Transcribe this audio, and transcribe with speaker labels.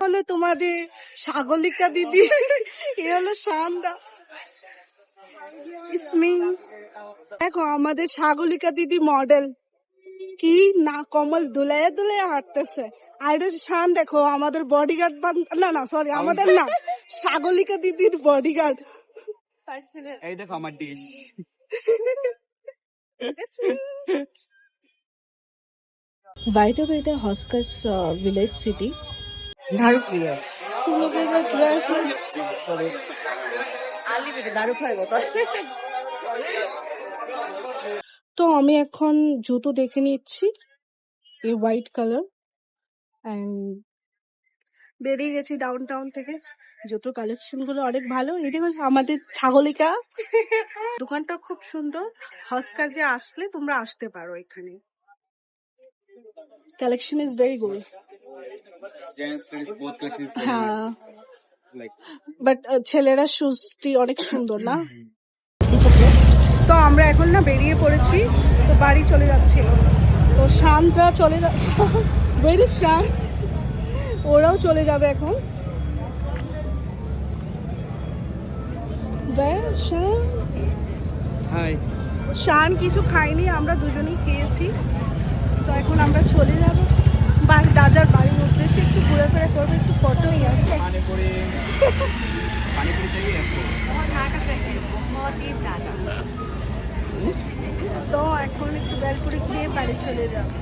Speaker 1: হলো তোমাদের সাগলিকা দিদি, এ হলো শানদা। দেখো আমাদের সাগলিকা দিদি মডেল, কি না কমল দুলাইয়া দুলাইয়া হাঁটতেছে। আর এটা শান, দেখো আমাদের বডিগার্ড, না না সরি আমাদের না, সাগলিকা দিদির বডিগার্ড।
Speaker 2: এই দেখো আমার dish.
Speaker 1: By the way, the Hoskas village city.
Speaker 2: দারু প্রিয়।
Speaker 1: Look at the dresses.
Speaker 2: আলি বেটে দারু খাইবো তো।
Speaker 1: তো আমি এখন জুতো দেখে নিচ্ছি, এই হোয়াইট কালার, এন্ড বেরিয়ে গেছি ডাউন টাউন থেকে। জুতো কালেকশন গুলো অনেক ভালো। এই দেখো আমাদের ছাগলিকা, দোকানটা খুব সুন্দর। হসকাজে আসলে তোমরা আসতে পারো এখানে, collection is very good.
Speaker 2: Gents, ladies, both collections.
Speaker 1: হ্যাঁ,
Speaker 2: Like
Speaker 1: বাট ছেলেরা সুজটি অনেক সুন্দর না। তো আমরা এখন না বেরিয়ে পড়েছি, তো বাড়ি চলে যাচ্ছি। তো শানটা চলে যাচ্ছে, ভেরি শান, ওরাও চলে যাবে এখন।
Speaker 2: hi.
Speaker 1: শান কিছু খাইনি, আমরা দুজনেই খেয়েছি। তো এখন আমরা চলে যাবো যার বাড়ির উদ্দেশ্যে, একটু ঘোরাফেরা করবো, একটু ফটো
Speaker 2: पानी पूरी चाहिए आपको?
Speaker 1: তো এখন একটু বেলপুরি খেয়ে বাড়ি চলে যাবো।